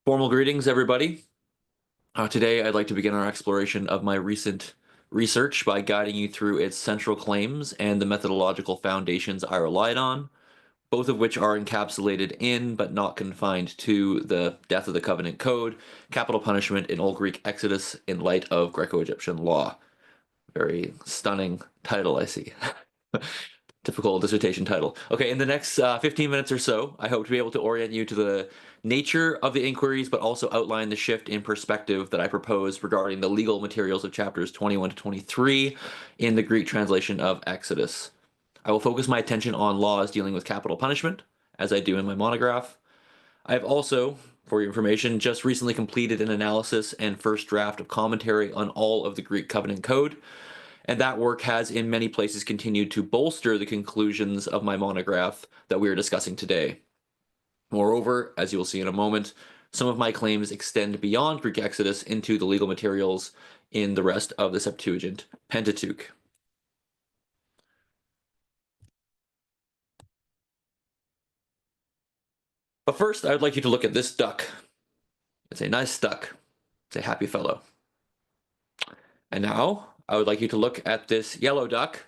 Formal greetings, everybody. Today, I'd like to begin our exploration of my recent research by guiding you through its central claims and the methodological foundations I relied on, both of which are encapsulated in, but not confined to, the Death of the Covenant Code, capital punishment in Old Greek Exodus in light of Greco-Egyptian law. Very stunning title, I see. Typical dissertation title. Okay, in the next 15 minutes or so, I hope to be able to orient you to the nature of the inquiries, but also outline the shift in perspective that I propose regarding the legal materials of chapters 21 to 23 in the Greek translation of Exodus. I will focus my attention on laws dealing with capital punishment, as I do in my monograph. I have also, for your information, just recently completed an analysis and first draft of commentary on all of the Greek Covenant Code, and that work has in many places continued to bolster the conclusions of my monograph that we are discussing today. Moreover, as you will see in a moment, some of my claims extend beyond Greek Exodus into the legal materials in the rest of the Septuagint Pentateuch. But first, I would like you to look at this duck. It's a nice duck. It's a happy fellow. And now, I would like you to look at this yellow duck,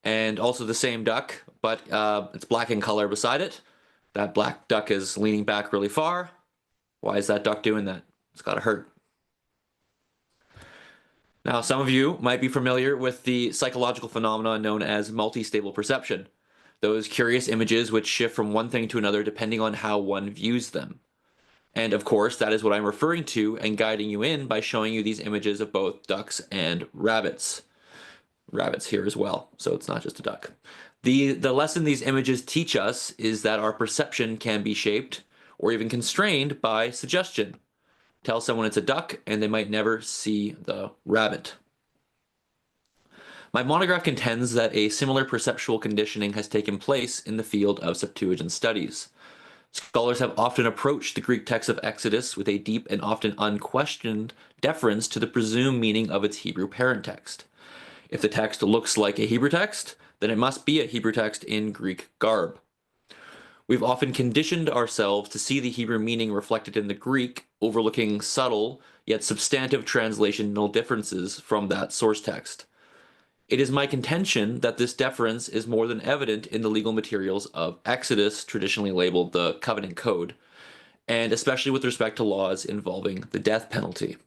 and also the same duck, but it's black in color beside it. That black duck is leaning back really far. Why is that duck doing that? It's gotta hurt. Now, some of you might be familiar with the psychological phenomenon known as multi-stable perception. Those curious images which shift from one thing to another depending on how one views them. And of course, that is what I'm referring to and guiding you in by showing you these images of both ducks and rabbits. Rabbits here as well, so it's not just a duck. The lesson these images teach us is that our perception can be shaped or even constrained by suggestion. Tell someone it's a duck and they might never see the rabbit. My monograph contends that a similar perceptual conditioning has taken place in the field of Septuagint studies. Scholars have often approached the Greek text of Exodus with a deep and often unquestioned deference to the presumed meaning of its Hebrew parent text. If the text looks like a Hebrew text, then it must be a Hebrew text in Greek garb. We've often conditioned ourselves to see the Hebrew meaning reflected in the Greek, overlooking subtle yet substantive translational differences from that source text. It is my contention that this deference is more than evident in the legal materials of Exodus, traditionally labeled the Covenant Code, and especially with respect to laws involving the death penalty.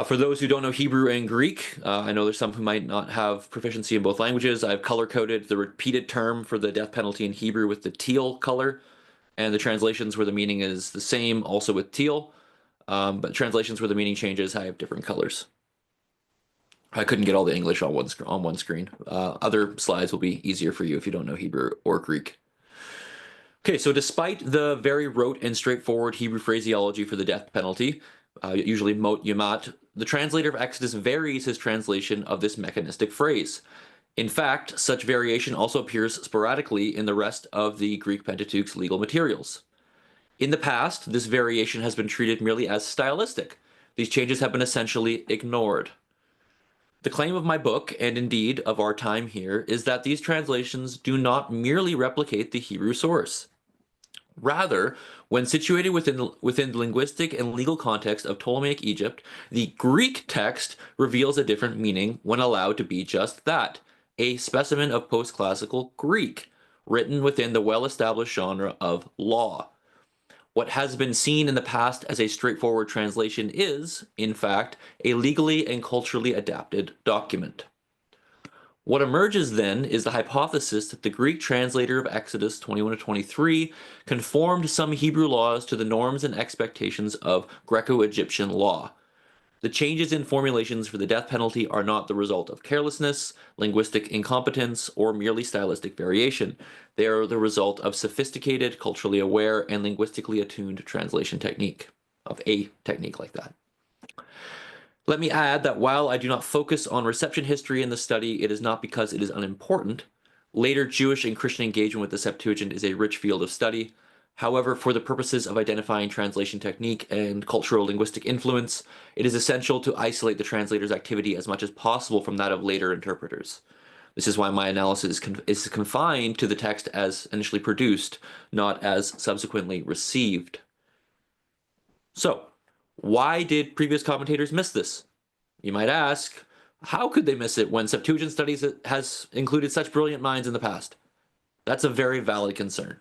For those who don't know Hebrew and Greek, I know there's some who might not have proficiency in both languages. I've color-coded the repeated term for the death penalty in Hebrew with the teal color, and the translations where the meaning is the same, also with teal. But translations where the meaning changes, I have different colors. I couldn't get all the English on one screen. Other slides will be easier for you if you don't know Hebrew or Greek. Okay, so despite the very rote and straightforward Hebrew phraseology for the death penalty, usually mot yamat, the translator of Exodus varies his translation of this mechanistic phrase. In fact, such variation also appears sporadically in the rest of the Greek Pentateuch's legal materials. In the past, this variation has been treated merely as stylistic. These changes have been essentially ignored. The claim of my book, and indeed of our time here, is that these translations do not merely replicate the Hebrew source. Rather, when situated within the linguistic and legal context of Ptolemaic Egypt, the Greek text reveals a different meaning when allowed to be just that, a specimen of post-classical Greek, written within the well-established genre of law. What has been seen in the past as a straightforward translation is, in fact, a legally and culturally adapted document. What emerges then is the hypothesis that the Greek translator of Exodus 21 to 23 conformed some Hebrew laws to the norms and expectations of Greco-Egyptian law. The changes in formulations for the death penalty are not the result of carelessness, linguistic incompetence, or merely stylistic variation. They are the result of sophisticated, culturally aware, and linguistically attuned translation technique, of a technique like that. Let me add that while I do not focus on reception history in the study, it is not because it is unimportant. Later Jewish and Christian engagement with the Septuagint is a rich field of study. However, for the purposes of identifying translation technique and cultural linguistic influence, it is essential to isolate the translator's activity as much as possible from that of later interpreters. This is why my analysis is confined to the text as initially produced, not as subsequently received. So, why did previous commentators miss this? You might ask, how could they miss it when Septuagint studies has included such brilliant minds in the past? That's a very valid concern.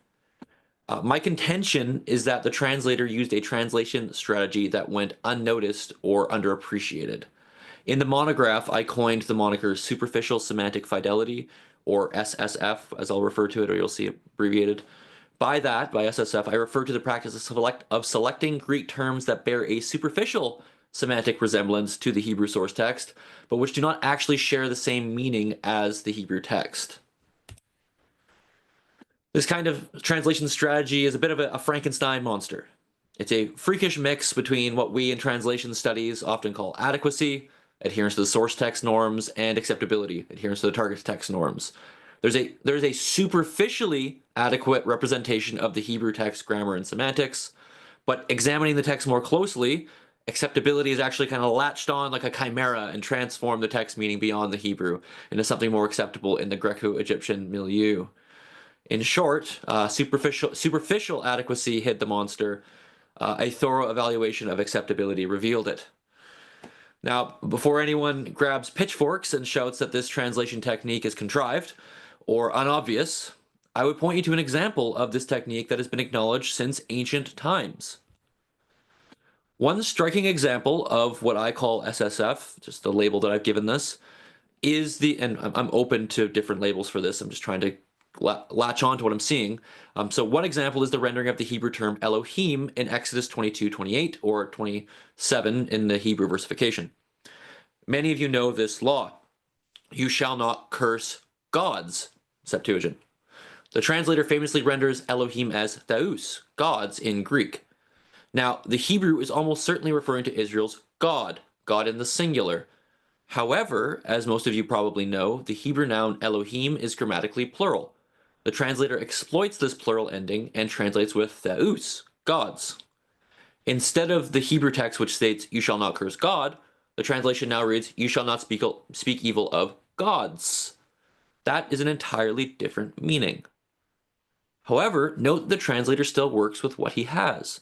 My contention is that the translator used a translation strategy that went unnoticed or underappreciated. In the monograph, I coined the moniker superficial semantic fidelity, or SSF, as I'll refer to it, or you'll see it abbreviated. By SSF, I refer to the practice of selecting Greek terms that bear a superficial semantic resemblance to the Hebrew source text, but which do not actually share the same meaning as the Hebrew text. This kind of translation strategy is a bit of a Frankenstein monster. It's a freakish mix between what we in translation studies often call adequacy, adherence to the source text norms, and acceptability, adherence to the target text norms. There's a superficially adequate representation of the Hebrew text grammar and semantics, but examining the text more closely, acceptability is actually kind of latched on like a chimera and transformed the text meaning beyond the Hebrew into something more acceptable in the Greco-Egyptian milieu. In short, superficial adequacy hid the monster. A thorough evaluation of acceptability revealed it. Now, before anyone grabs pitchforks and shouts that this translation technique is contrived or unobvious, I would point you to an example of this technique that has been acknowledged since ancient times. One striking example of what I call SSF, just the label that I've given this, is and I'm open to different labels for this, I'm just trying to latch on to what I'm seeing. So one example is the rendering of the Hebrew term Elohim in Exodus 22:28 or 27 in the Hebrew versification. Many of you know this law. You shall not curse gods, Septuagint. The translator famously renders Elohim as theus, gods in Greek. Now, the Hebrew is almost certainly referring to Israel's God, God in the singular. However, as most of you probably know, the Hebrew noun Elohim is grammatically plural. The translator exploits this plural ending and translates with theus, gods. Instead of the Hebrew text which states, you shall not curse God, the translation now reads, you shall not speak evil of gods. That is an entirely different meaning. However, note the translator still works with what he has.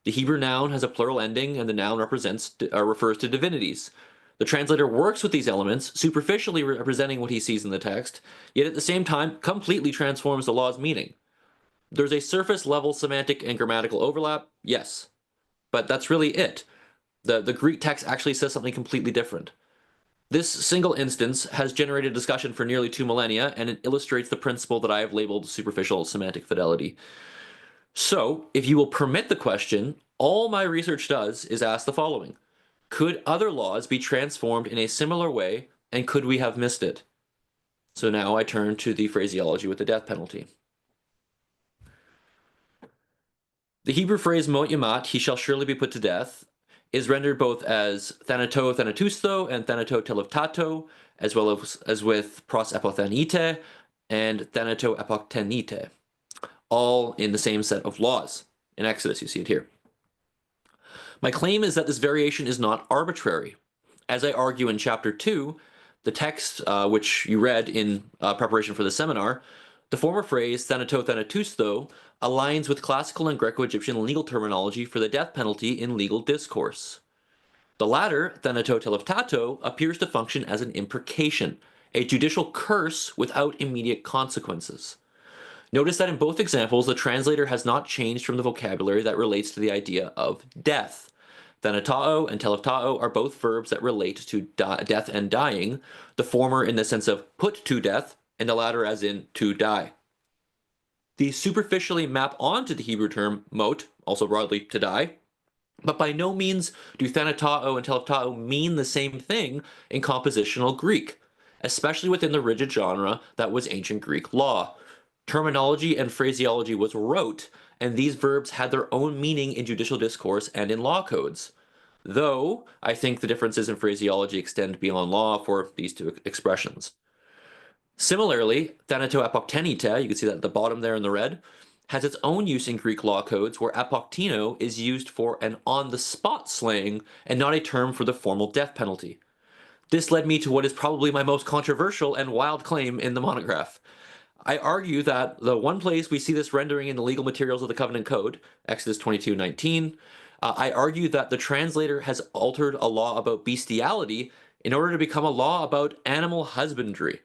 The Hebrew noun has a plural ending and the noun refers to divinities. The translator works with these elements, superficially representing what he sees in the text, yet at the same time completely transforms the law's meaning. There's a surface level semantic and grammatical overlap, yes, but that's really it. The Greek text actually says something completely different. This single instance has generated discussion for nearly 2 millennia, and it illustrates the principle that I have labeled superficial semantic fidelity. So, if you will permit the question, all my research does is ask the following. Could other laws be transformed in a similar way, and could we have missed it? So now I turn to the phraseology with the death penalty. The Hebrew phrase mot yamat, he shall surely be put to death, is rendered both as thanato thanatousto and thanato teleftato, as well as with pros epothenite and thanato epoktenite, all in the same set of laws. In Exodus, you see it here. My claim is that this variation is not arbitrary. As I argue in chapter 2, the text which you read in preparation for the seminar, the former phrase thanato thanatousto aligns with classical and Greco-Egyptian legal terminology for the death penalty in legal discourse. The latter, thanato teleftato, appears to function as an imprecation, a judicial curse without immediate consequences. Notice that in both examples, the translator has not changed from the vocabulary that relates to the idea of death. Thanatao and teleftao are both verbs that relate to death and dying, the former in the sense of put to death, and the latter as in to die. These superficially map onto the Hebrew term mot, also broadly to die, but by no means do thanatao and teleftao mean the same thing in compositional Greek, especially within the rigid genre that was ancient Greek law. Terminology and phraseology was rote, and these verbs had their own meaning in judicial discourse and in law codes. Though, I think the differences in phraseology extend beyond law for these two expressions. Similarly, thanato apoktenite, you can see that at the bottom there in the red, has its own use in Greek law codes where apoktino is used for an on-the-spot slaying and not a term for the formal death penalty. This led me to what is probably my most controversial and wild claim in the monograph. I argue that the one place we see this rendering in the legal materials of the Covenant Code, Exodus 22:19, I argue that the translator has altered a law about bestiality in order to become a law about animal husbandry.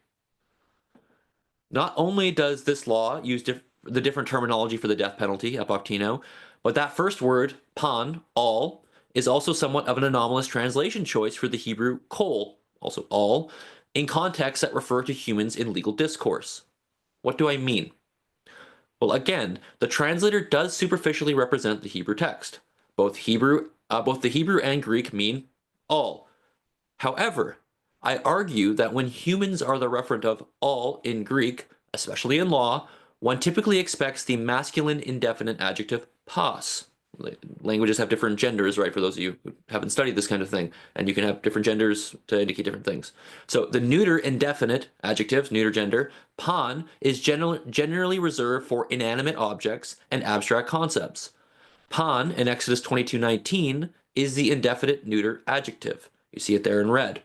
Not only does this law use the different terminology for the death penalty, apoktino, but that first word, pan, all, is also somewhat of an anomalous translation choice for the Hebrew kol, also all, in contexts that refer to humans in legal discourse. What do I mean? Well, again, the translator does superficially represent the Hebrew text. Both the Hebrew and Greek mean all. However, I argue that when humans are the referent of all in Greek, especially in law, one typically expects the masculine indefinite adjective pas. Languages have different genders, right? For those of you who haven't studied this kind of thing, and you can have different genders to indicate different things. So the neuter indefinite adjectives, neuter gender, pan, is generally reserved for inanimate objects and abstract concepts. Pan in Exodus 22:19 is the indefinite neuter adjective. You see it there in red.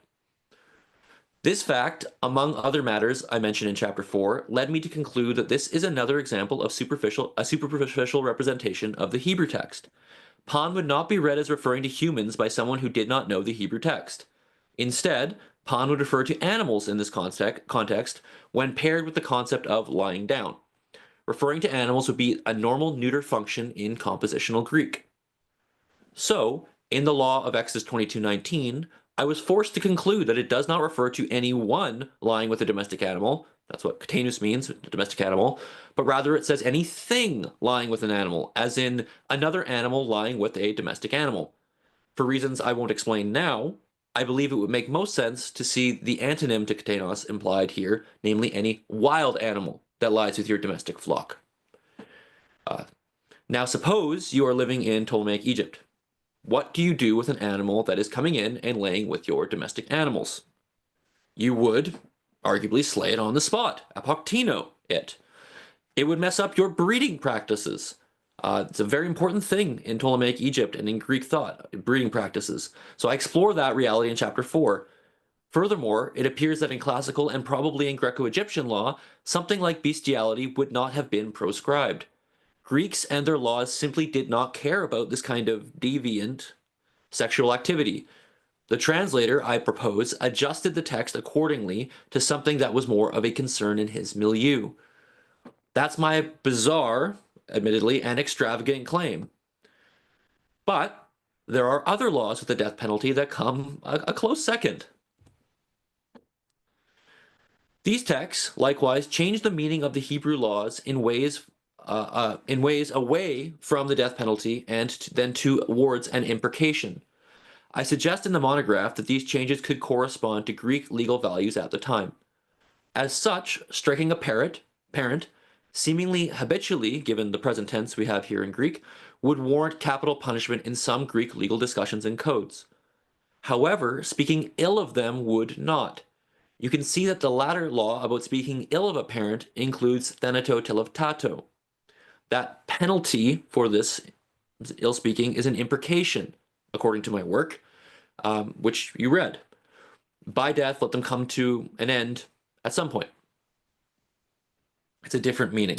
This fact, among other matters I mentioned in chapter 4, led me to conclude that this is another example of a superficial representation of the Hebrew text. Pan would not be read as referring to humans by someone who did not know the Hebrew text. Instead, pan would refer to animals in this context when paired with the concept of lying down. Referring to animals would be a normal neuter function in compositional Greek. So, in the law of Exodus 22:19, I was forced to conclude that it does not refer to any one lying with a domestic animal. That's what katanus means, domestic animal. But rather it says anything lying with an animal, as in another animal lying with a domestic animal. For reasons I won't explain now, I believe it would make most sense to see the antonym to katanos implied here, namely any wild animal that lies with your domestic flock. Now suppose you are living in Ptolemaic Egypt. What do you do with an animal that is coming in and laying with your domestic animals? You would arguably slay it on the spot, apoktino it. It would mess up your breeding practices. It's a very important thing in Ptolemaic Egypt and in Greek thought, breeding practices. So I explore that reality in chapter 4. Furthermore, it appears that in classical and probably in Greco-Egyptian law, something like bestiality would not have been proscribed. Greeks and their laws simply did not care about this kind of deviant sexual activity. The translator, I propose, adjusted the text accordingly to something that was more of a concern in his milieu. That's my bizarre, admittedly, and extravagant claim. But there are other laws with the death penalty that come a close second. These texts, likewise, change the meaning of the Hebrew laws in ways away from the death penalty and then towards an imprecation. I suggest in the monograph that these changes could correspond to Greek legal values at the time. As such, striking a parent, seemingly habitually, given the present tense we have here in Greek, would warrant capital punishment in some Greek legal discussions and codes. However, speaking ill of them would not. You can see that the latter law about speaking ill of a parent includes thanato televtato. That penalty for this ill speaking is an imprecation, according to my work, which you read. By death, let them come to an end at some point. It's a different meaning.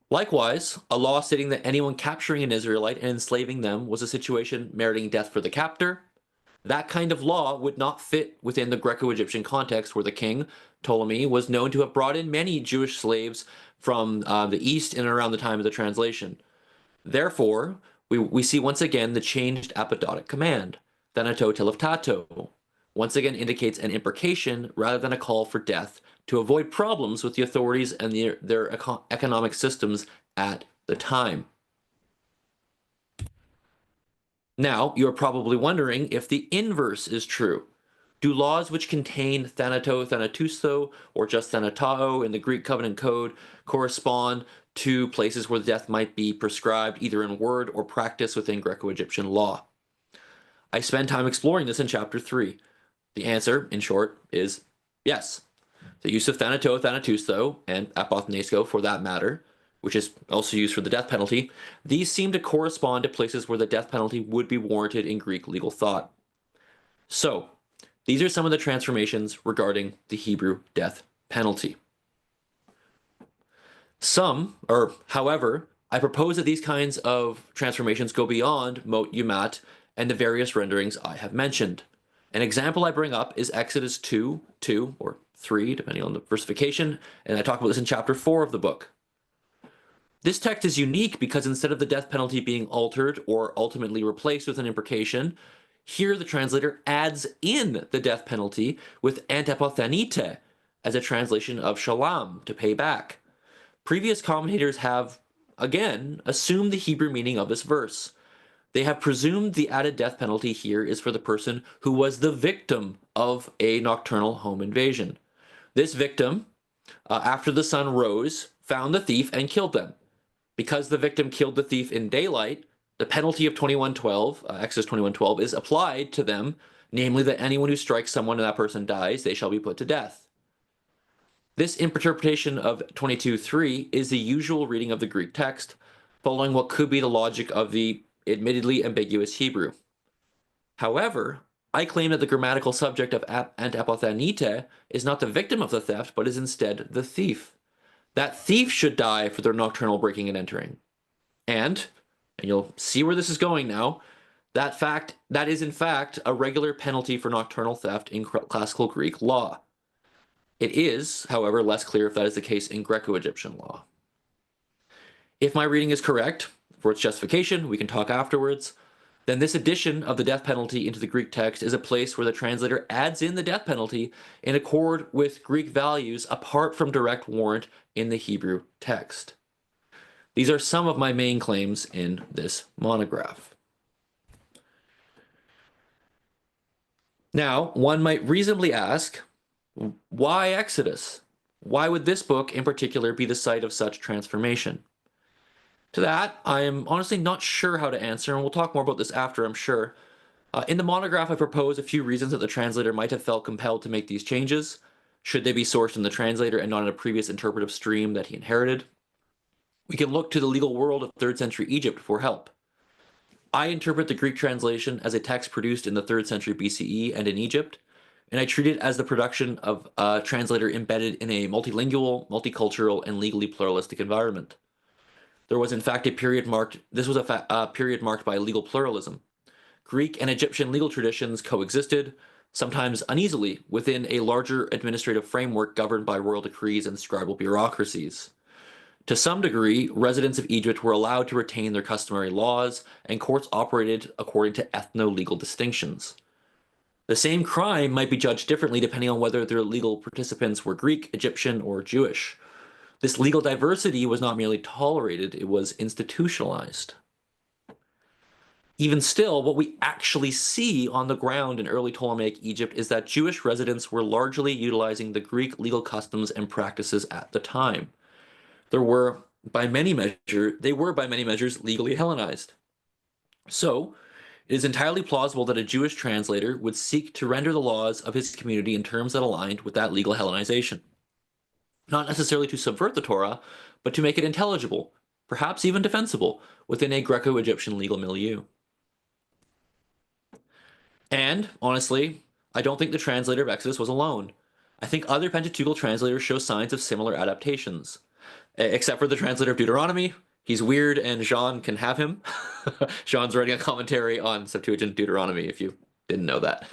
Likewise, a law stating that anyone capturing an Israelite and enslaving them was a situation meriting death for the captor, that kind of law would not fit within the Greco-Egyptian context where the king, Ptolemy, was known to have brought in many Jewish slaves from the east and around the time of the translation. Therefore, we see once again the changed apodotic command, thanato televtato, once again indicates an imprecation rather than a call for death to avoid problems with the authorities and their economic systems at the time. Now, you're probably wondering if the inverse is true. Do laws which contain thanato, thanatousto, or just thanatao in the Greek Covenant Code correspond to places where death might be prescribed either in word or practice within Greco-Egyptian law? I spend time exploring this in chapter 3. The answer, in short, is yes. The use of thanato, thanatousto, and apothnesco for that matter, which is also used for the death penalty, these seem to correspond to places where the death penalty would be warranted in Greek legal thought. So, These are some of the transformations regarding the Hebrew death penalty. However, I propose that these kinds of transformations go beyond mot umat and the various renderings I have mentioned. An example I bring up is Exodus 2:2 or 3, depending on the versification, and I talk about this in chapter 4 of the book. This text is unique because instead of the death penalty being altered or ultimately replaced with an imprecation, here the translator adds in the death penalty with antepothenite as a translation of shalom, to pay back. Previous commentators have, again, assumed the Hebrew meaning of this verse. They have presumed the added death penalty here is for the person who was the victim of a nocturnal home invasion. This victim, after the sun rose, found the thief and killed them. Because the victim killed the thief in daylight, the penalty of 21:12, Exodus 21:12, is applied to them, namely that anyone who strikes someone and that person dies, they shall be put to death. This interpretation of 22:3 is the usual reading of the Greek text, following what could be the logic of the admittedly ambiguous Hebrew. However, I claim that the grammatical subject of antepothenite is not the victim of the theft, but is instead the thief. That thief should die for their nocturnal breaking and entering. And you'll see where this is going now, that is in fact a regular penalty for nocturnal theft in classical Greek law. It is, however, less clear if that is the case in Greco-Egyptian law. If my reading is correct, for its justification, we can talk afterwards, then this addition of the death penalty into the Greek text is a place where the translator adds in the death penalty in accord with Greek values apart from direct warrant in the Hebrew text. These are some of my main claims in this monograph. Now, one might reasonably ask, why Exodus? Why would this book in particular be the site of such transformation? To that, I am honestly not sure how to answer, and we'll talk more about this after, I'm sure. In the monograph, I propose a few reasons that the translator might have felt compelled to make these changes, should they be sourced in the translator and not in a previous interpretive stream that he inherited. We can look to the legal world of 3rd century Egypt for help. I interpret the Greek translation as a text produced in the 3rd century BCE and in Egypt, and I treat it as the production of a translator embedded in a multilingual, multicultural, and legally pluralistic environment. There was in fact a period marked by legal pluralism. Greek and Egyptian legal traditions coexisted, sometimes uneasily, within a larger administrative framework governed by royal decrees and scribal bureaucracies. To some degree, residents of Egypt were allowed to retain their customary laws, and courts operated according to ethno-legal distinctions. The same crime might be judged differently depending on whether their legal participants were Greek, Egyptian, or Jewish. This legal diversity was not merely tolerated, it was institutionalized. Even still, what we actually see on the ground in early Ptolemaic Egypt is that Jewish residents were largely utilizing the Greek legal customs and practices at the time. They were by many measures legally Hellenized. So, it is entirely plausible that a Jewish translator would seek to render the laws of his community in terms that aligned with that legal Hellenization. Not necessarily to subvert the Torah, but to make it intelligible, perhaps even defensible, within a Greco-Egyptian legal milieu. And, honestly, I don't think the translator of Exodus was alone. I think other Pentateuchal translators show signs of similar adaptations. Except for the translator of Deuteronomy. He's weird, and Jean can have him. Jean's writing a commentary on Septuagint Deuteronomy, if you didn't know that.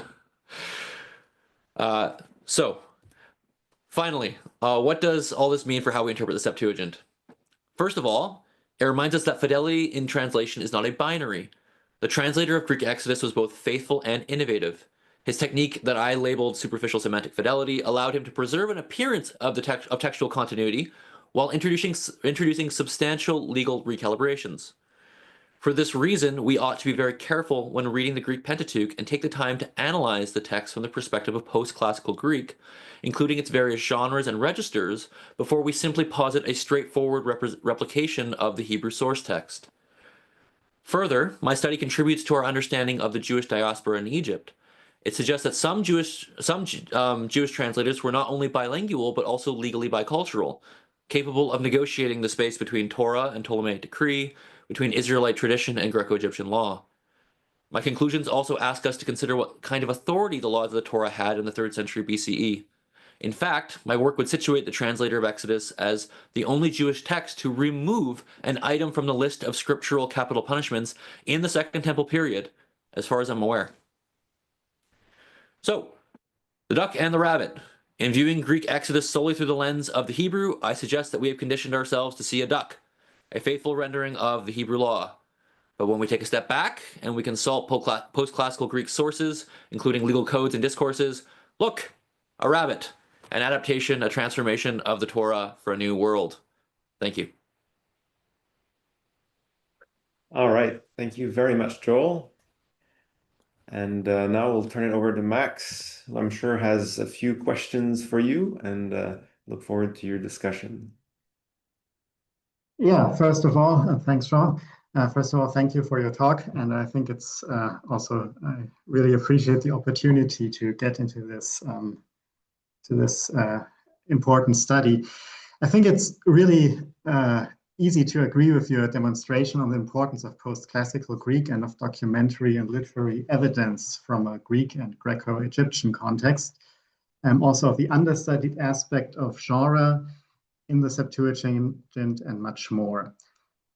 Finally, what does all this mean for how we interpret the Septuagint? First of all, it reminds us that fidelity in translation is not a binary. The translator of Greek Exodus was both faithful and innovative. His technique that I labeled superficial semantic fidelity allowed him to preserve an appearance of textual continuity while introducing substantial legal recalibrations. For this reason, we ought to be very careful when reading the Greek Pentateuch and take the time to analyze the text from the perspective of post-classical Greek, including its various genres and registers, before we simply posit a straightforward replication of the Hebrew source text. Further, my study contributes to our understanding of the Jewish diaspora in Egypt. It suggests that some Jewish translators were not only bilingual, but also legally bicultural, capable of negotiating the space between Torah and Ptolemaic decree, between Israelite tradition and Greco-Egyptian law. My conclusions also ask us to consider what kind of authority the laws of the Torah had in the 3rd century BCE. In fact, my work would situate the translator of Exodus as the only Jewish text to remove an item from the list of scriptural capital punishments in the Second Temple period, as far as I'm aware. So, the duck and the rabbit. In viewing Greek Exodus solely through the lens of the Hebrew, I suggest that we have conditioned ourselves to see a duck, a faithful rendering of the Hebrew law. But when we take a step back and we consult post-classical Greek sources, including legal codes and discourses, look, a rabbit, an adaptation, a transformation of the Torah for a new world. Thank you. All right. Thank you very much, Joel. And now we'll turn it over to Max, who I'm sure has a few questions for you, and look forward to your discussion. Yeah, first of all, thanks, Sean. First of all, thank you for your talk. And I think it's also, I really appreciate the opportunity to get into this, important study. I think it's really easy to agree with your demonstration on the importance of post-classical Greek and of documentary and literary evidence from a Greek and Greco-Egyptian context, and also of the understudied aspect of genre in the Septuagint and much more.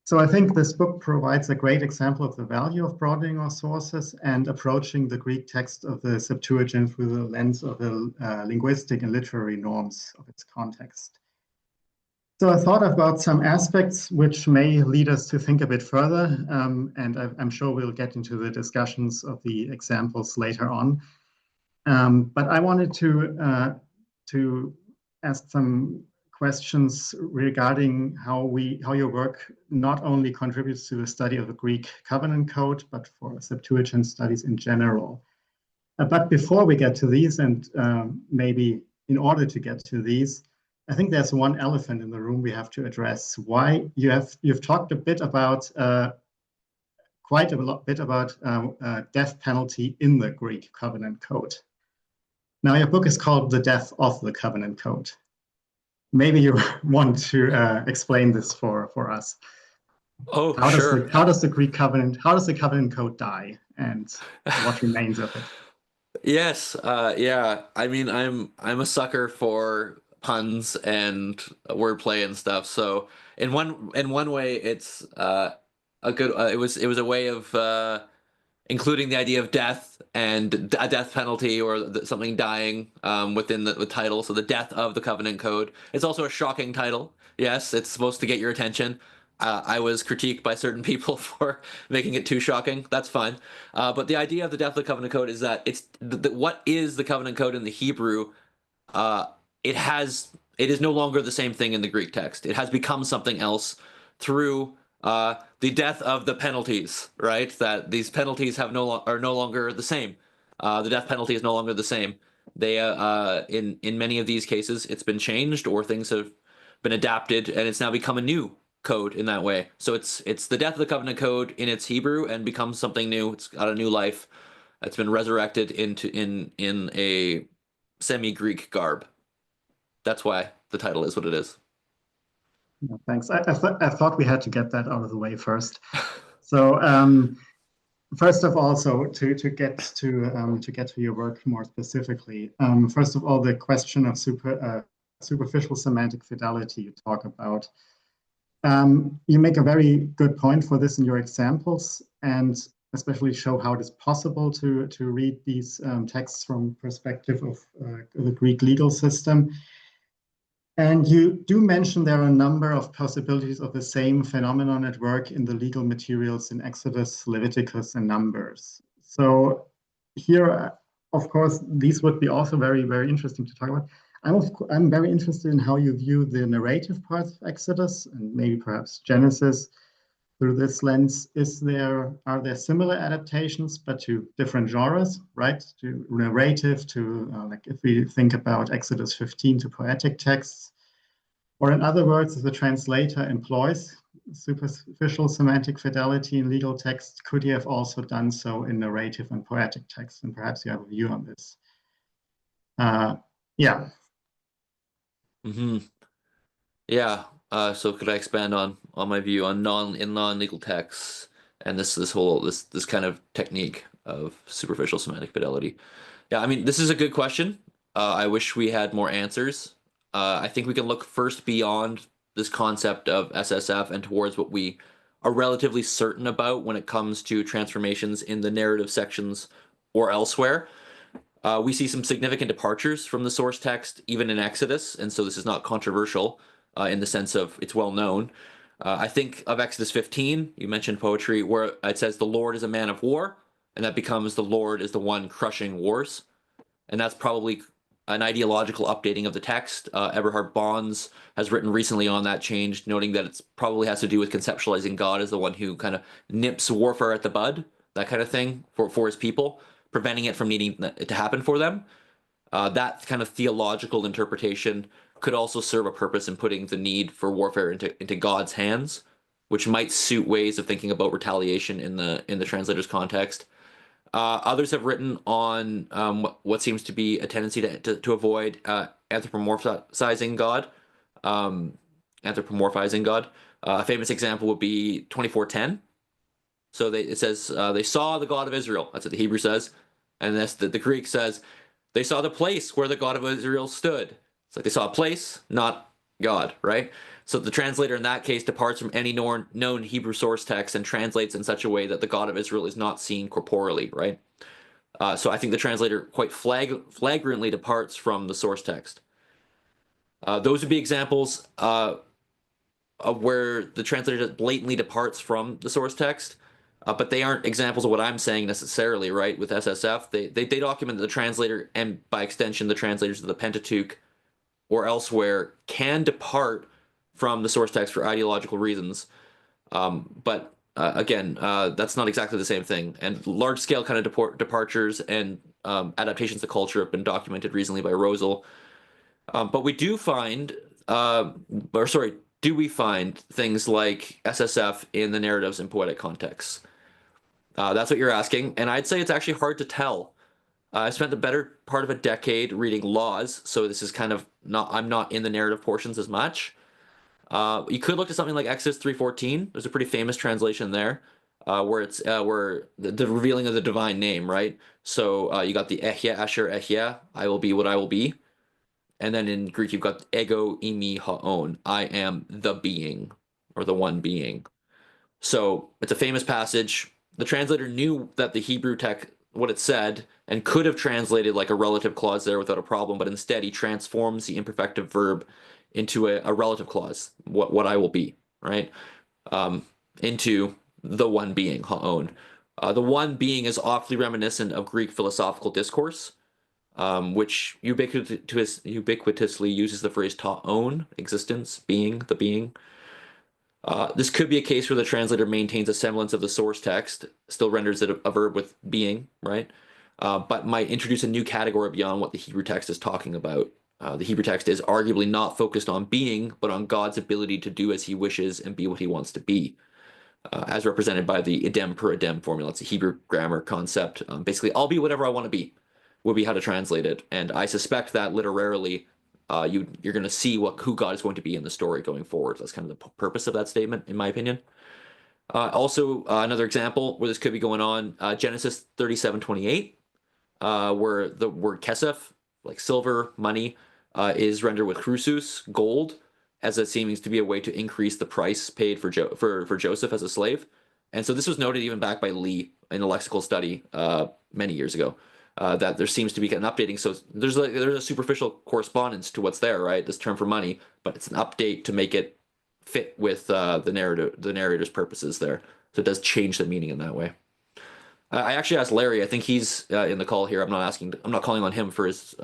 So I think this book provides a great example of the value of broadening our sources and approaching the Greek text of the Septuagint through the lens of the linguistic and literary norms of its context. So I thought about some aspects which may lead us to think a bit further, and I'm sure we'll get into the discussions of the examples later on. But I wanted to ask some questions regarding how your work not only contributes to the study of the Greek Covenant Code, but for Septuagint studies in general. But before we get to these, and maybe in order to get to these, I think there's one elephant in the room we have to address. Why you've talked a bit about quite a bit about death penalty in the Greek Covenant Code. Now your book is called The Death of the Covenant Code. Maybe you want to explain this for us. Oh, sure. How does the Covenant Code die, and what remains of it? Yes, yeah. I mean, I'm a sucker for puns and wordplay and stuff. So in one way, it's a good. It was a way of including the idea of death and a death penalty or something dying within the title. So the death of the Covenant Code. It's also a shocking title. Yes, it's supposed to get your attention. I was critiqued by certain people for making it too shocking. That's fine. But the idea of the death of the Covenant Code is that it's what is the Covenant Code in the Hebrew? It is no longer the same thing in the Greek text. It has become something else through the death of the penalties, right? That these penalties are no longer the same. The death penalty is no longer the same. They in many of these cases, it's been changed or things have been adapted, and it's now become a new code in that way. So it's the death of the Covenant Code in its Hebrew and becomes something new. It's got a new life. It's been resurrected in a semi-Greek garb. That's why the title is what it is. Yeah, thanks. I thought we had to get that out of the way first. So first of all, so to get to your work more specifically, first of all, the question of superficial semantic fidelity you talk about. You make a very good point for this in your examples, and especially show how it is possible to read these texts from perspective of the Greek legal system. And you do mention there are a number of possibilities of the same phenomenon at work in the legal materials in Exodus, Leviticus, and Numbers. So here, of course, these would be also very, very interesting to talk about. I'm very interested in how you view the narrative parts of Exodus and maybe perhaps Genesis through this lens. Are there similar adaptations, but to different genres, right? To narrative, to like if we think about Exodus 15 to poetic texts, or in other words, if the translator employs superficial semantic fidelity in legal texts, could he have also done so in narrative and poetic texts? And perhaps you have a view on this. Yeah. Mm-hmm. Yeah. So could I expand on my view on non-legal texts and this kind of technique of superficial semantic fidelity. Yeah, I mean, this is a good question. I wish we had more answers. I think we can look first beyond this concept of SSF and towards what we are relatively certain about when it comes to transformations in the narrative sections or elsewhere. We see some significant departures from the source text, even in Exodus, and so this is not controversial in the sense of it's well known. I think of Exodus 15, you mentioned poetry, where it says the Lord is a man of war, and that becomes the Lord is the one crushing wars. And that's probably an ideological updating of the text. Eberhard Bonds has written recently on that change, noting that it probably has to do with conceptualizing God as the one who kind of nips warfare at the bud, that kind of thing, for his people, preventing it from needing it to happen for them. That kind of theological interpretation could also serve a purpose in putting the need for warfare into God's hands, which might suit ways of thinking about retaliation in the translator's context. Others have written on what seems to be a tendency to avoid anthropomorphizing God. A famous example would be 24:10. So it says they saw the God of Israel. That's what the Hebrew says, and the Greek says they saw the place where the God of Israel stood. It's like they saw a place, not God, right? So the translator in that case departs from any known Hebrew source text and translates in such a way that the God of Israel is not seen corporeally, right? So I think the translator quite flagrantly departs from the source text. Those would be examples of where the translator blatantly departs from the source text, but they aren't examples of what I'm saying necessarily, right? With SSF, they document that the translator, and by extension the translators of the Pentateuch or elsewhere, can depart from the source text for ideological reasons. But again, that's not exactly the same thing. And large-scale kind of departures and adaptations to culture have been documented recently by Rosel. But we do find, do we find things like SSF in the narratives and poetic contexts? That's what you're asking, and I'd say it's actually hard to tell. I spent the better part of a decade reading laws, so this is kind of I'm not in the narrative portions as much. You could look at something like Exodus 3:14. There's a pretty famous translation there, where it's where the revealing of the divine name, right? So you got the Ehya Asher Ehya, I will be what I will be, and then in Greek you've got ego imi haon, I am the being or the one being. So it's a famous passage. The translator knew that the Hebrew text, what it said, and could have translated like a relative clause there without a problem, but instead he transforms the imperfective verb into a relative clause, what I will be, right? Into the one being, ha'on. The one being is awfully reminiscent of Greek philosophical discourse, which ubiquitously uses the phrase ta'on, existence, being, the being. This could be a case where the translator maintains a semblance of the source text, still renders it a verb with being, right? But might introduce a new category beyond what the Hebrew text is talking about. The Hebrew text is arguably not focused on being, but on God's ability to do as he wishes and be what he wants to be, as represented by the idem per idem formula. It's a Hebrew grammar concept. Basically, I'll be whatever I want to be, would be how to translate it. And I suspect that literarily, you're going to see who God is going to be in the story going forward. That's kind of the purpose of that statement, in my opinion. Also, another example where this could be going on, Genesis 37:28, where the word kesef, like silver, money, is rendered with chrusus, gold, as it seems to be a way to increase the price paid for Joseph as a slave. And so this was noted even back by Lee in a lexical study many years ago, that there seems to be an updating. So there's a superficial correspondence to what's there, right? This term for money, but it's an update to make it fit with the narrator's purposes there. So it does change the meaning in that way. I actually asked Larry. I think he's in the call here. I'm not calling on him for his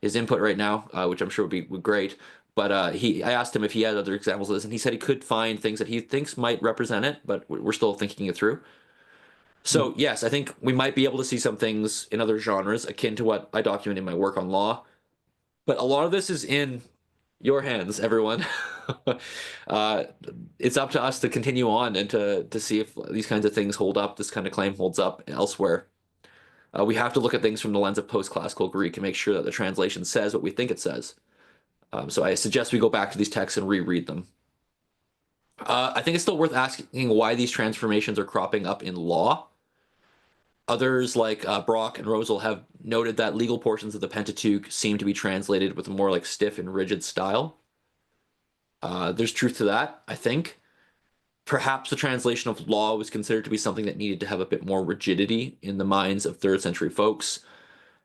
input right now, which I'm sure would be great. But I asked him if he had other examples of this, and he said he could find things that he thinks might represent it, but we're still thinking it through. So yes, I think we might be able to see some things in other genres akin to what I document in my work on law. But a lot of this is in your hands, everyone. It's up to us to continue on and to see if these kinds of things hold up, this kind of claim holds up elsewhere. We have to look at things from the lens of post-classical Greek and make sure that the translation says what we think it says. So I suggest we go back to these texts and reread them. I think it's still worth asking why these transformations are cropping up in law. Others, like Brock and Rosel, have noted that legal portions of the Pentateuch seem to be translated with a more like stiff and rigid style. There's truth to that, I think. Perhaps the translation of law was considered to be something that needed to have a bit more rigidity in the minds of third century folks.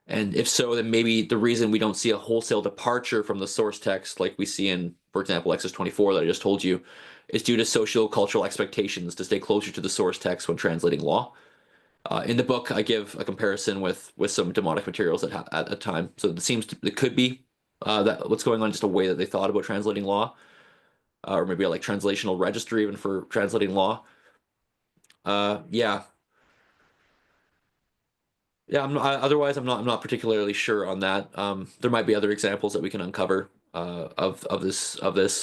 And if so, then maybe the reason we don't see a wholesale departure from the source text like we see in, for example, Exodus 24 that I just told you, is due to socio-cultural expectations to stay closer to the source text when translating law. In the book, I give a comparison with some demonic materials at a time. So it could be that what's going on, just a way that they thought about translating law, or maybe like translational registry even for translating law. Yeah, yeah. Otherwise, I'm not particularly sure on that. There might be other examples that we can uncover of this,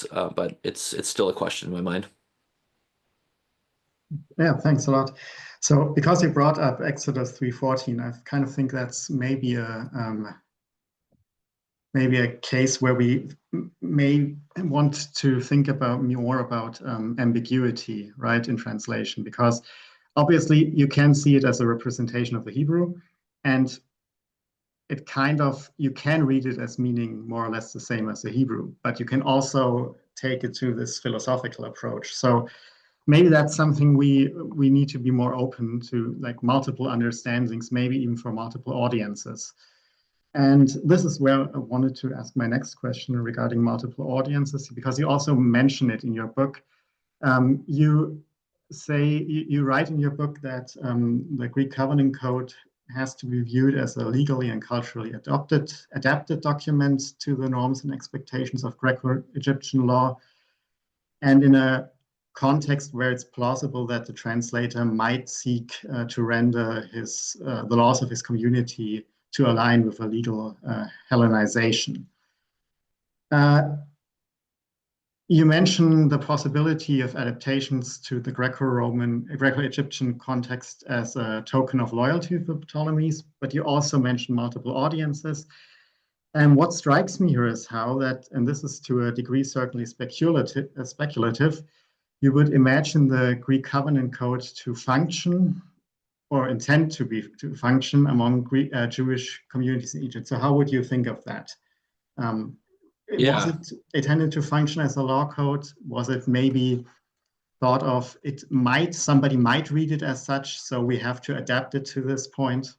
but it's still a question in my mind. Yeah, thanks a lot. So because you brought up Exodus 3:14, I kind of think that's maybe a case where we may want to think about more about ambiguity, right, in translation, because obviously you can see it as a representation of the Hebrew, and it kind of, you can read it as meaning more or less the same as the Hebrew, but you can also take it to this philosophical approach. So maybe that's something we need to be more open to, like multiple understandings, maybe even for multiple audiences. And this is where I wanted to ask my next question regarding multiple audiences, because you also mention it in your book. You write in your book that the Greek Covenant Code has to be viewed as a legally and culturally adapted document to the norms and expectations of Greco-Egyptian law, and in a context where it's plausible that the translator might seek to render the laws of his community to align with a legal Hellenization. You mentioned the possibility of adaptations to the Greco-Egyptian context as a token of loyalty to the Ptolemies, but you also mentioned multiple audiences. And what strikes me here is how that, and this is to a degree certainly speculative, you would imagine the Greek Covenant Code to function or intend to function among Jewish communities in Egypt. So how would you think of that? Was it intended to function as a law code? Was it maybe thought of, somebody might read it as such, so we have to adapt it to this point?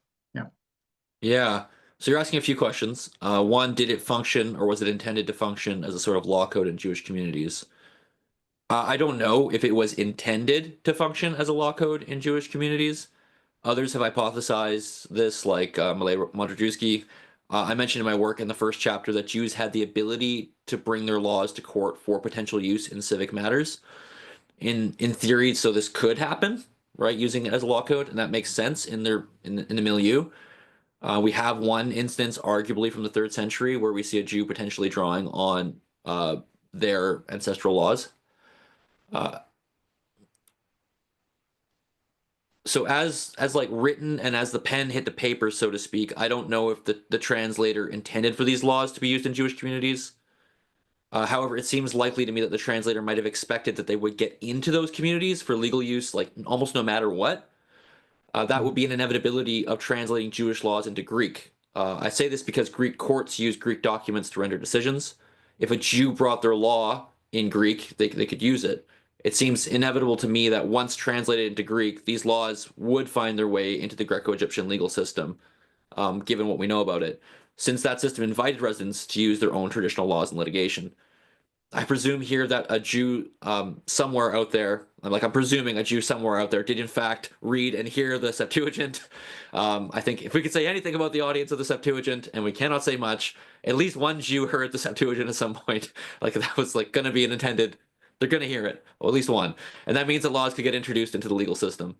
Yeah. So you're asking a few questions. One, did it function or was it intended to function as a sort of law code in Jewish communities? I don't know if it was intended to function as a law code in Jewish communities. Others have hypothesized this, like Malay Modrzewski. I mentioned in my work in the first chapter that Jews had the ability to bring their laws to court for potential use in civic matters. In theory, so this could happen, right? Using it as a law code, and that makes sense in the milieu. We have one instance, arguably from the 3rd century, where we see a Jew potentially drawing on their ancestral laws. So as like written and as the pen hit the paper, so to speak, I don't know if the translator intended for these laws to be used in Jewish communities. However, it seems likely to me that the translator might have expected that they would get into those communities for legal use, like almost no matter what. That would be an inevitability of translating Jewish laws into Greek. I say this because Greek courts use Greek documents to render decisions. If a Jew brought their law in Greek, they could use it. It seems inevitable to me that once translated into Greek, these laws would find their way into the Greco-Egyptian legal system, given what we know about it, since that system invited residents to use their own traditional laws in litigation. I presume here that a Jew somewhere out there, I'm presuming a Jew somewhere out there did in fact read and hear the Septuagint. I think if we could say anything about the audience of the Septuagint, and we cannot say much, at least one Jew heard the Septuagint at some point. Like that was like going to be an intended, they're going to hear it, or at least one. And that means that laws could get introduced into the legal system.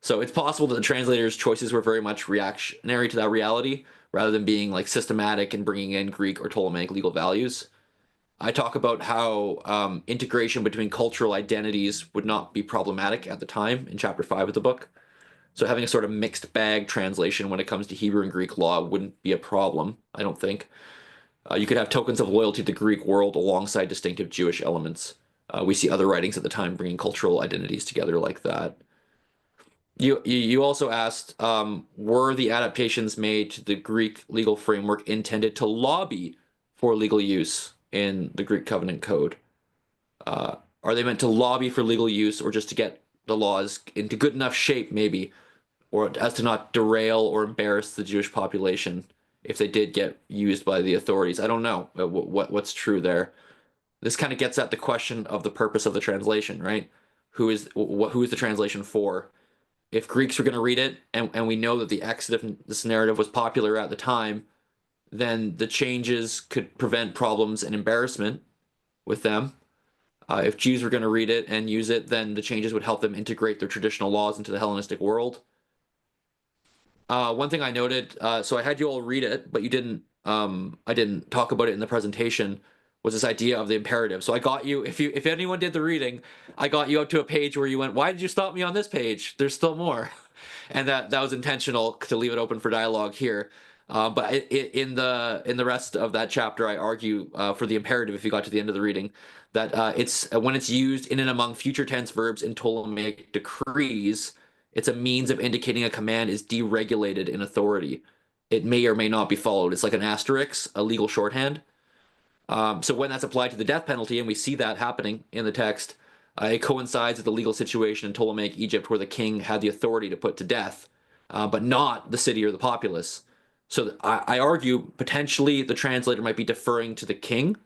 So it's possible that the translator's choices were very much reactionary to that reality, rather than being like systematic and bringing in Greek or Ptolemaic legal values. I talk about how integration between cultural identities would not be problematic at the time in chapter 5 of the book. So having a sort of mixed bag translation when it comes to Hebrew and Greek law wouldn't be a problem, I don't think. You could have tokens of loyalty to the Greek world alongside distinctive Jewish elements. We see other writings at the time bringing cultural identities together like that. You also asked, were the adaptations made to the Greek legal framework intended to lobby for legal use in the Greek Covenant Code? Are they meant to lobby for legal use, or just to get the laws into good enough shape, maybe, or as to not derail or embarrass the Jewish population if they did get used by the authorities? I don't know what's true there. This kind of gets at the question of the purpose of the translation, right? Who is the translation for? If Greeks were going to read it, and we know that the Exodus narrative was popular at the time, then the changes could prevent problems and embarrassment with them. If Jews were going to read it and use it, then the changes would help them integrate their traditional laws into the Hellenistic world. One thing I noted, so I had you all read it, but you didn't. I didn't talk about it in the presentation. Was this idea of the imperative? So I got you. If anyone did the reading, I got you up to a page where you went, "Why did you stop me on this page? There's still more," and that was intentional to leave it open for dialogue here. But in the rest of that chapter, I argue for the imperative. If you got to the end of the reading, that it's when it's used in and among future tense verbs in Ptolemaic decrees, it's a means of indicating a command is deregulated in authority. It may or may not be followed. It's like an asterisk, a legal shorthand. So when that's applied to the death penalty, and we see that happening in the text, it coincides with the legal situation in Ptolemaic Egypt where the king had the authority to put to death, but not the city or the populace. So I argue potentially the translator might be deferring to the king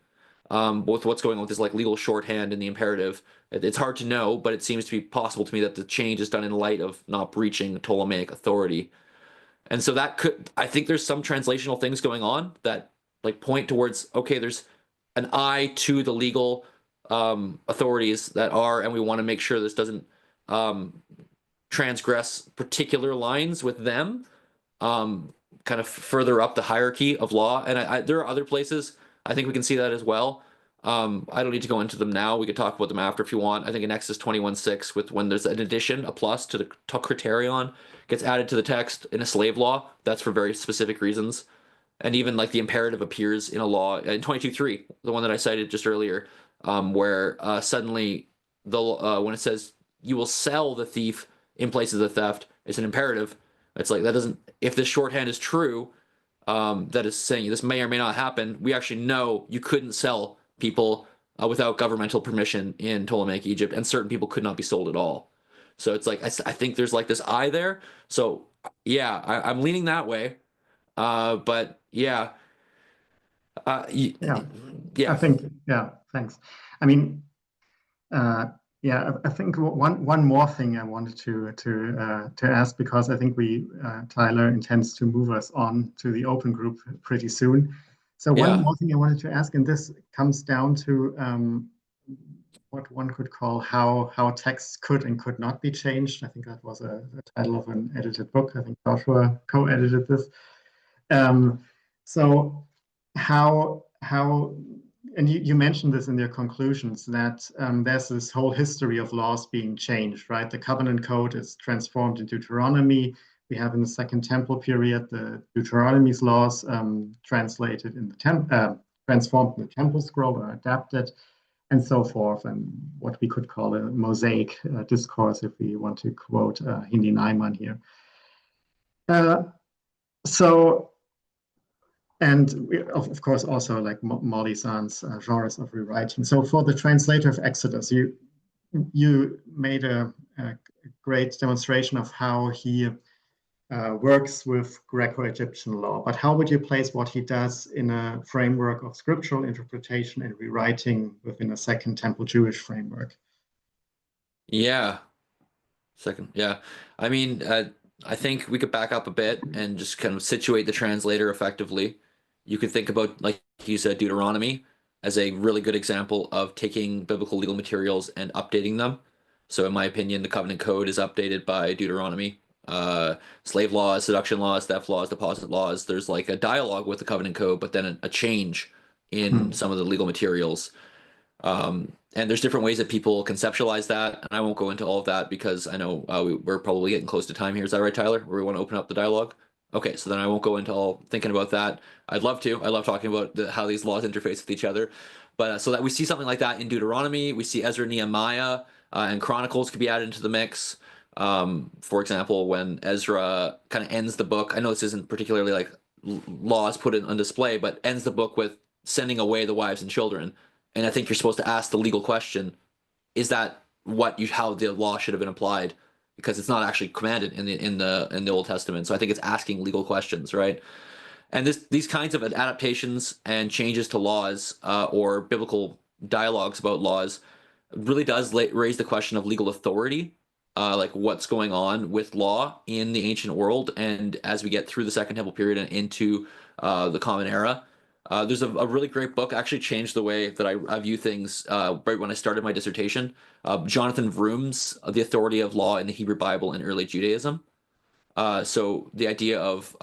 with what's going on with this like legal shorthand in the imperative. It's hard to know, but it seems to be possible to me that the change is done in light of not breaching Ptolemaic authority. And so that could, I think there's some translational things going on that like point towards, okay, there's an eye to the legal authorities that are, and we want to make sure this doesn't transgress particular lines with them, kind of further up the hierarchy of law. And there are other places I think we can see that as well. I don't need to go into them now. We could talk about them after if you want. I think in Exodus 21:6, with when there's an addition, a plus to the criterion gets added to the text in a slave law, that's for very specific reasons. And even like the imperative appears in a law in 22:3, the one that I cited just earlier, where suddenly when it says you will sell the thief in place of the theft, it's an imperative. It's like that doesn't. If this shorthand is true, that is saying this may or may not happen. We actually know you couldn't sell people without governmental permission in Ptolemaic Egypt, and certain people could not be sold at all. So it's like I think there's like this eye there. So yeah, I'm leaning that way. But yeah, Yeah, yeah, I think, yeah, thanks. I mean, yeah, I think one more thing I wanted to ask, because I think Tyler intends to move us on to the open group pretty soon. So one yeah, more thing I wanted to ask, and this comes down to what one could call how texts could and could not be changed. I think that was a title of an edited book. I think Joshua co-edited this. So how and you mentioned this in your conclusions, that there's this whole history of laws being changed, right? The Covenant Code is transformed in Deuteronomy. We have in the Second Temple period the Deuteronomy's laws translated in the transformed in the Temple Scroll or adapted, and so forth, and what we could call a Mosaic discourse, if we want to quote Hindi Naiman here. And of course, also like Molly San's genres of rewriting. So for the translator of Exodus, you made a great demonstration of how he works with Greco-Egyptian law. But how would you place what he does in a framework of scriptural interpretation and rewriting within a Second Temple Jewish framework? yeah. Second, yeah. I mean, I think we could back up a bit and just kind of situate the translator effectively. You could think about, like you said, Deuteronomy as a really good example of taking biblical legal materials and updating them. So, in my opinion, the Covenant Code is updated by Deuteronomy. Slave laws, seduction laws, theft laws, deposit laws. There's like a dialogue with the Covenant Code, but then a change in some of the legal materials. And there's different ways that people conceptualize that, and I won't go into all of that because I know we're probably getting close to time here. Is that right, Tyler? Where we want to open up the dialogue? Okay, so then I won't go into all thinking about that. I'd love to. I love talking about how these laws interface with each other. But so that we see something like that in Deuteronomy, we see Ezra, Nehemiah, and Chronicles could be added into the mix. For example, when Ezra kind of ends the book, I know this isn't particularly like laws put it on display, but ends the book with sending away the wives and children. And I think you're supposed to ask the legal question: is that how the law should have been applied? Because it's not actually commanded in the Old Testament. So I think it's asking legal questions, right? And these kinds of adaptations and changes to laws or biblical dialogues about laws really does raise the question of legal authority, like what's going on with law in the ancient world. And as we get through the Second Temple period and into the Common Era, there's a really great book, actually changed the way that I view things right when I started my dissertation. Jonathan Vroom's The Authority of Law in the Hebrew Bible and Early Judaism. So the idea of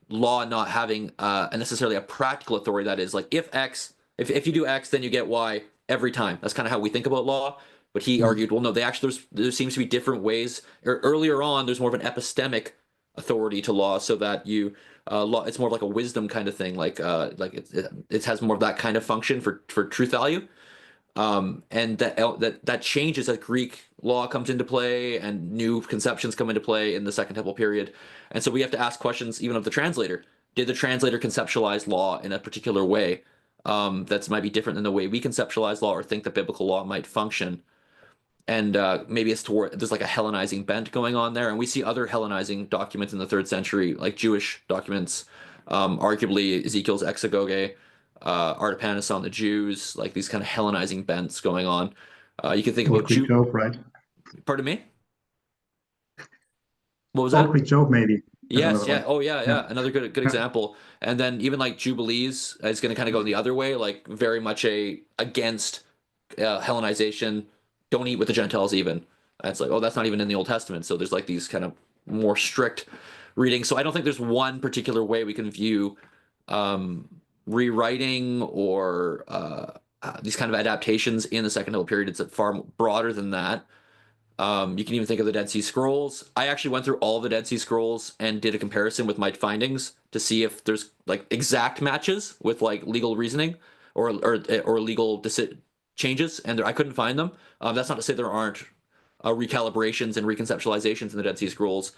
law not having necessarily a practical authority, that is like if you do X, then you get Y every time. That's kind of how we think about law. But he argued, well, no, there seems to be different ways. Earlier on, there's more of an epistemic authority to law, so that law, it's more of like a wisdom kind of thing, like it has more of that kind of function for truth value. And that changes as Greek law comes into play and new conceptions come into play in the Second Temple period. And so we have to ask questions even of the translator. Did the translator conceptualize law in a particular way that might be different than the way we conceptualize law or think that biblical law might function? And maybe there's like a Hellenizing bent going on there. And we see other Hellenizing documents in the 3rd century, like Jewish documents, arguably Ezekiel's exegoge, Artapanus on the Jews, like these kind of Hellenizing bents going on. You can think about Job, right? Pardon me? What was Old that? Greek Job, maybe. Yes, yeah. One. Oh, yeah. Another good example. And then even like Jubilees is going to kind of go the other way, like very much against Hellenization. Don't eat with the Gentiles even. That's like, oh, that's not even in the Old Testament. So there's like these kind of more strict readings. So I don't think there's one particular way we can view rewriting or these kind of adaptations in the Second Temple period. It's far broader than that. You can even think of the Dead Sea Scrolls. I actually went through all the Dead Sea Scrolls and did a comparison with my findings to see if there's like exact matches with like legal reasoning or legal changes, and I couldn't find them. That's not to say there aren't recalibrations and reconceptualizations in the Dead Sea Scrolls,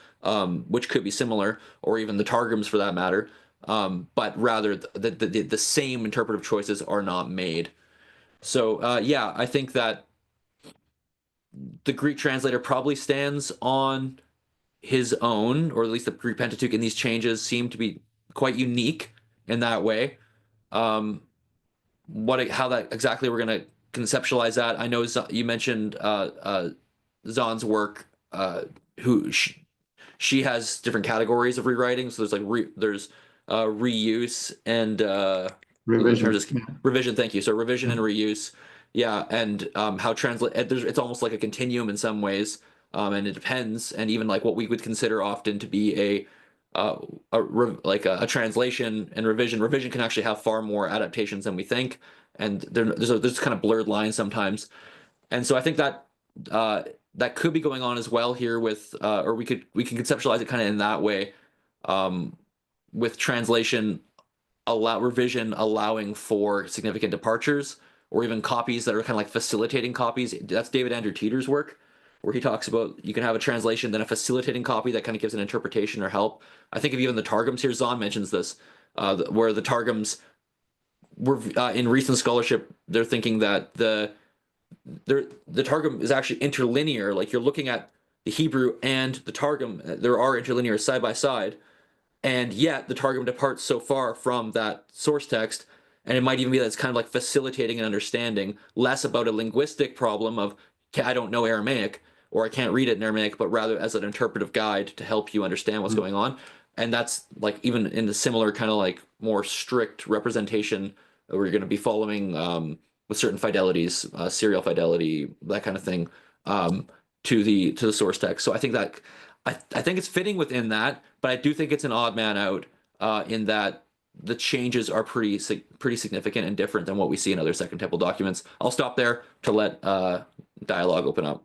which could be similar, or even the Targums for that matter. But rather, the same interpretive choices are not made. So yeah, I think that the Greek translator probably stands on his own, or at least the Greek Pentateuch in these changes seem to be quite unique in that way. How that exactly we're going to conceptualize that. I know you mentioned Zahn's work, who she has different categories of rewriting. So there's like there's reuse and revision. Thank you. So revision and reuse. Yeah, and how it's almost like a continuum in some ways, and it depends. And even like what we would consider often to be a translation and revision. Revision can actually have far more adaptations than we think, and there's kind of blurred lines sometimes. And so I think that that could be going on as well here with, or we can conceptualize it kind of in that way, with translation revision allowing for significant departures, or even copies that are kind of like facilitating copies. That's David Andrew Teeter's work, where he talks about you can have a translation, then a facilitating copy that kind of gives an interpretation or help. I think of even the Targums here. Zahn mentions this, where the Targums were in recent scholarship, they're thinking that the Targum is actually interlinear. Like you're looking at the Hebrew and the Targum, there are interlinear side by side, and yet the Targum departs so far from that source text. And it might even be that it's kind of like facilitating an understanding, less about a linguistic problem of, I don't know Aramaic, or I can't read it in Aramaic, but rather as an interpretive guide to help you understand what's going on. And that's like even in the similar kind of like more strict representation where you're going to be following with certain fidelities, serial fidelity, that kind of thing, to the source text. So I think that I think it's fitting within that, but I do think it's an odd man out in that the changes are pretty significant and different than what we see in other Second Temple documents. I'll stop there to let dialogue open up.